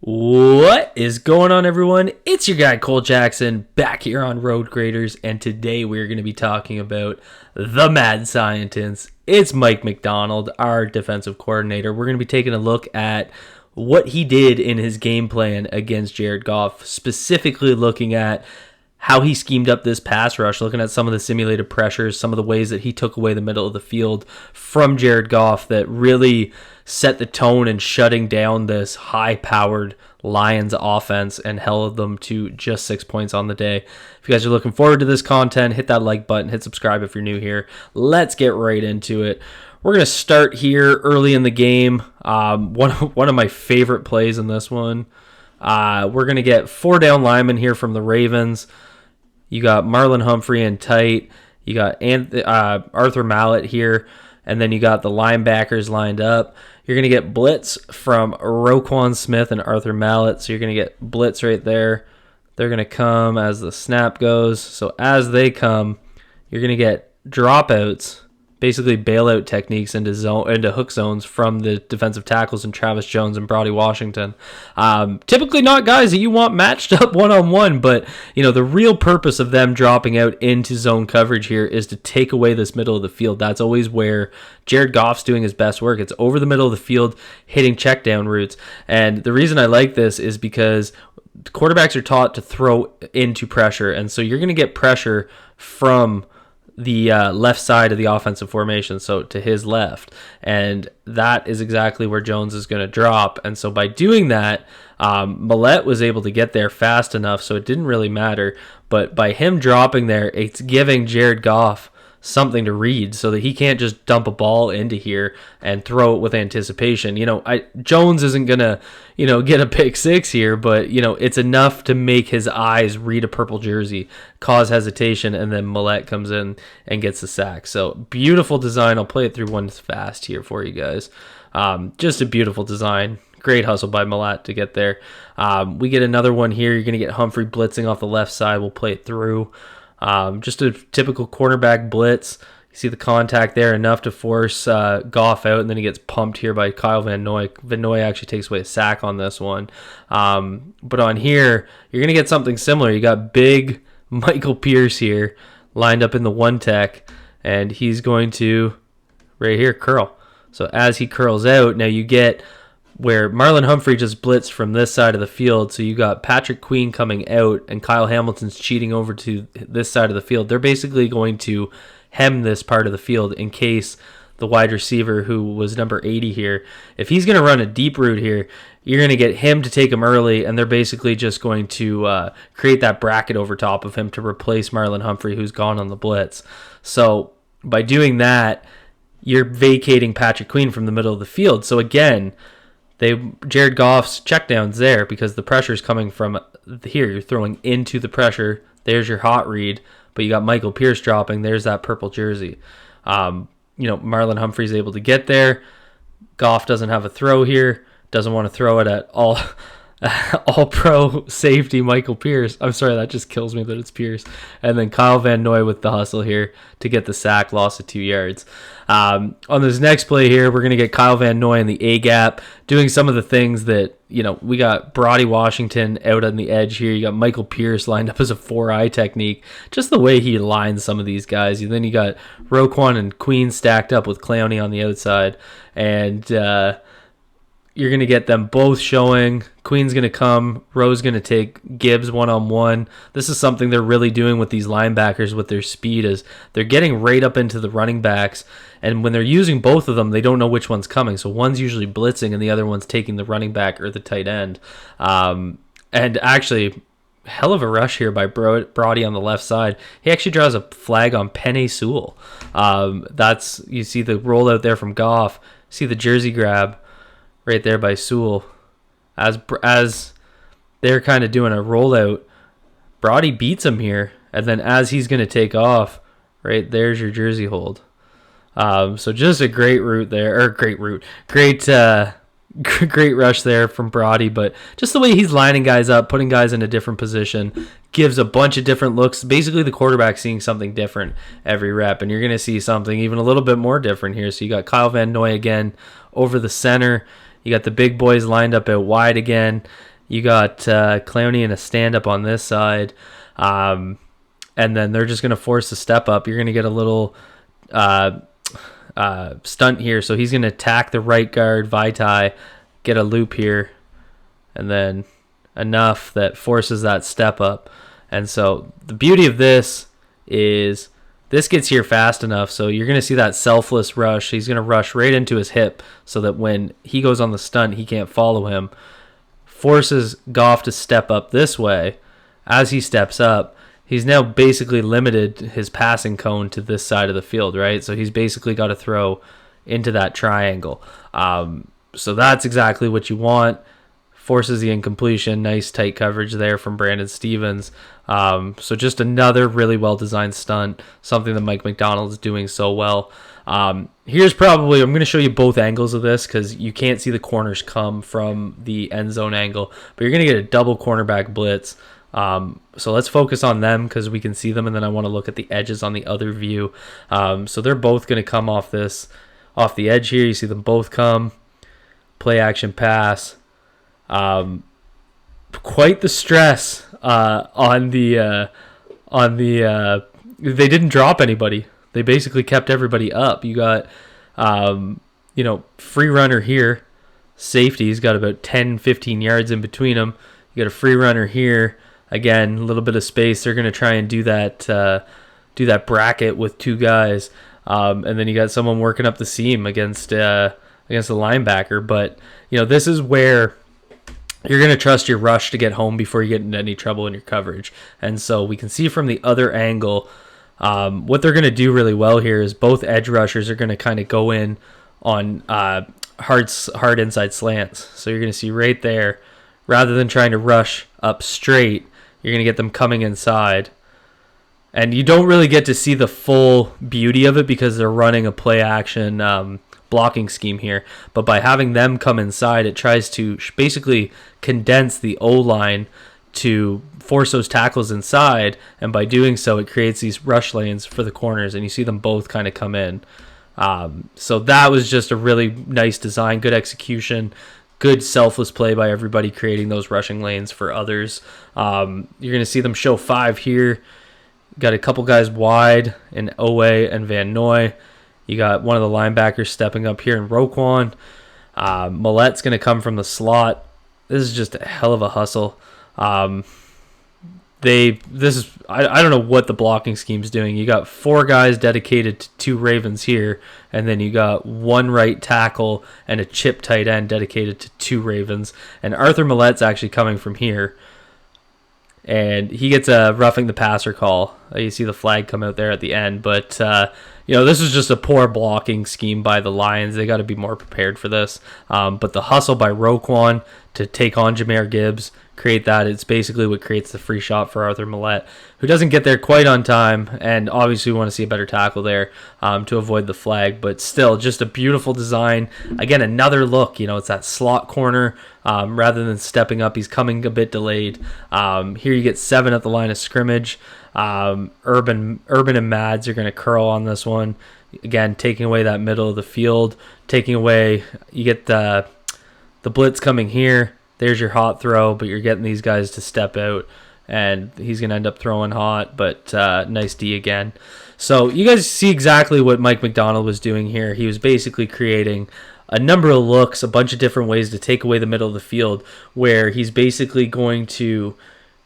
What is going on, everyone? It's your guy Cole Jackson back here on Road Graders, and today we're going to be talking about the mad scientist. It's Mike MacDonald, our defensive coordinator. We're going to be taking a look at what he did in his game plan against Jared Goff, specifically looking at how he schemed up this pass rush, looking at some of the simulated pressures, some of the ways that he took away the middle of the field from Jared Goff that really set the tone in shutting down this high-powered Lions offense and held them to just 6 points on the day. If you guys are looking forward to this content, hit that like button, hit subscribe if you're new here. Let's get right into it. We're going to start here early in the game. One of my favorite plays in this one. We're going to get 4 down linemen here from the Ravens. You got Marlon Humphrey in tight. You got Arthur Mallett here. And then you got the linebackers lined up. You're going to get blitz from Roquan Smith and Arthur Mallett. So you're going to get blitz right there. They're going to come as the snap goes. So as they come, you're going to get dropouts, basically bailout techniques into hook zones from the defensive tackles and Travis Jones and Brody Washington. Typically not guys that you want matched up one-on-one, but the real purpose of them dropping out into zone coverage here is to take away this middle of the field. That's always where Jared Goff's doing his best work. It's over the middle of the field, hitting check down routes. And the reason I like this is because quarterbacks are taught to throw into pressure, and so you're going to get pressure from the left side of the offensive formation, so to his left, and that is exactly where Jones is going to drop. And so by doing that, Mallett was able to get there fast enough, so it didn't really matter. But by him dropping there, it's giving Jared Goff something to read so that he can't just dump a ball into here and throw it with anticipation. Jones isn't gonna get a pick six here, but it's enough to make his eyes read a purple jersey, cause hesitation, and then Mallett comes in and gets the sack. So beautiful design. I'll play it through one fast here for you guys. Just a beautiful design. Great hustle by Mallett to get there. We get another one here. You're gonna get Humphrey blitzing off the left side. We'll play it through. Just a typical cornerback blitz. You see the contact there, enough to force Goff out, and then he gets pumped here by Kyle Van Noy. Van Noy actually takes away a sack on this one. But on here, you're going to get something similar. You got big Michael Pierce here lined up in the one tech, and he's going to, right here, curl. So as he curls out, now you get where Marlon Humphrey just blitzed from this side of the field. So you got Patrick Queen coming out and Kyle Hamilton's cheating over to this side of the field. They're basically going to hem this part of the field in case the wide receiver, who was number 80 here, if he's going to run a deep route here, you're going to get him to take him early, and they're basically just going to create that bracket over top of him to replace Marlon Humphrey, who's gone on the blitz. So by doing that, you're vacating Patrick Queen from the middle of the field. So again, Jared Goff's checkdowns there because the pressure is coming from here. You're throwing into the pressure. There's your hot read, but you got Michael Pierce dropping. There's that purple jersey. Marlon Humphrey's able to get there. Goff doesn't have a throw here. Doesn't want to throw it at all pro safety Michael Pierce. I'm sorry, that just kills me that it's Pierce. And then Kyle Van Noy with the hustle here to get the sack, loss of 2 yards. On this next play here, we're going to get Kyle Van Noy in the A-gap, doing some of the things that, we got Brody Washington out on the edge here. You got Michael Pierce lined up as a 4-eye technique. Just the way he lines some of these guys. And then you got Roquan and Queen stacked up with Clowney on the outside. And you're going to get them both showing. Queen's going to come. Rowe's going to take Gibbs one-on-one. This is something they're really doing with these linebackers with their speed, is they're getting right up into the running backs, and when they're using both of them, they don't know which one's coming. So one's usually blitzing, and the other one's taking the running back or the tight end. And actually, hell of a rush here by Brody on the left side. He actually draws a flag on Penei Sewell. You see the rollout there from Goff. See the jersey grab right there by Sewell. As they're kind of doing a rollout, Brody beats him here, and then as he's going to take off, right there's your jersey hold. So just a great route there, or great rush there from Brody, but just the way he's lining guys up, putting guys in a different position, gives a bunch of different looks. Basically, the quarterback seeing something different every rep, and you're going to see something even a little bit more different here. So you got Kyle Van Noy again over the center. You got the big boys lined up out wide again. You got Clowney in a stand-up on this side. And then they're just going to force the step up. You're going to get a little stunt here. So he's going to attack the right guard, Vaitai, get a loop here, and then enough that forces that step up. And so the beauty of this is this gets here fast enough, so you're going to see that selfless rush. He's going to rush right into his hip so that when he goes on the stunt, he can't follow him. Forces Goff to step up this way. As he steps up, he's now basically limited his passing cone to this side of the field, right? So he's basically got to throw into that triangle. So that's exactly what you want. Forces the incompletion. Nice tight coverage there from Brandon Stevens. So just another really well-designed stunt, something that Mike MacDonald is doing so well. Here's probably, I'm going to show you both angles of this because you can't see the corners come from the end zone angle, but you're going to get a double cornerback blitz. So let's focus on them because we can see them, and then I want to look at the edges on the other view. So they're both going to come off the edge here. You see them both come. Play action pass. Quite the stress on the they didn't drop anybody. They basically kept everybody up. You got free runner here, safety. He's got about 10-15 yards in between them. You got a free runner here, again, a little bit of space. They're going to try and do that bracket with two guys, and then you got someone working up the seam against the linebacker. But this is where you're going to trust your rush to get home before you get into any trouble in your coverage. And so we can see from the other angle, what they're going to do really well here is both edge rushers are going to kind of go in on hard inside slants. So you're going to see right there, rather than trying to rush up straight, you're going to get them coming inside. And you don't really get to see the full beauty of it because they're running a play action blocking scheme here, but by having them come inside, it tries to basically condense the O-line to force those tackles inside, and by doing so, it creates these rush lanes for the corners, and you see them both kind of come in. So that was just a really nice design, good execution, good selfless play by everybody creating those rushing lanes for others. You're going to see them show 5 here. Got a couple guys wide in Owe and Van Noy. You got one of the linebackers stepping up here in Roquan. Millette's going to come from the slot. This is just a hell of a hustle. I don't know what the blocking scheme's doing. You got 4 guys dedicated to 2 Ravens here, and then you got 1 right tackle and a chip tight end dedicated to 2 Ravens. And Arthur Millette's actually coming from here, and he gets a roughing the passer call. You see the flag come out there at the end, but this is just a poor blocking scheme by the Lions. They got to be more prepared for this. But the hustle by Roquan to take on Jahmyr Gibbs, create that, it's basically what creates the free shot for Arthur Millette, who doesn't get there quite on time, and obviously we want to see a better tackle there to avoid the flag, but still just a beautiful design. Again, another look, it's that slot corner. Rather than stepping up, he's coming a bit delayed. Here you get 7 at the line of scrimmage. Urban and Mads are going to curl on this one. Again, taking away that middle of the field, you get the blitz coming here. There's your hot throw, but you're getting these guys to step out, and he's going to end up throwing hot, but nice D again. So you guys see exactly what Mike MacDonald was doing here. He was basically creating a number of looks, a bunch of different ways to take away the middle of the field, where he's basically going to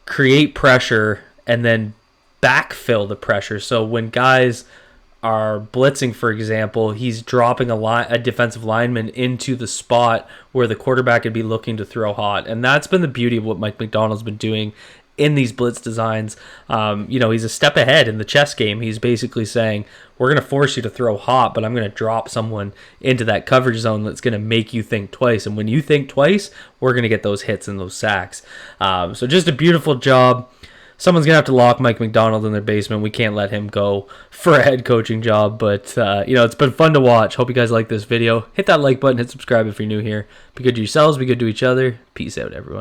create pressure and then backfill the pressure. So when guys are blitzing, for example, he's dropping a defensive lineman into the spot where the quarterback would be looking to throw hot. And that's been the beauty of what Mike MacDonald's been doing in these blitz designs. He's a step ahead in the chess game. He's basically saying, we're going to force you to throw hot, but I'm going to drop someone into that coverage zone that's going to make you think twice. And when you think twice, we're going to get those hits and those sacks. So just a beautiful job. Someone's going to have to lock Mike MacDonald in their basement. We can't let him go for a head coaching job. But, it's been fun to watch. Hope you guys like this video. Hit that like button. Hit subscribe if you're new here. Be good to yourselves. Be good to each other. Peace out, everyone.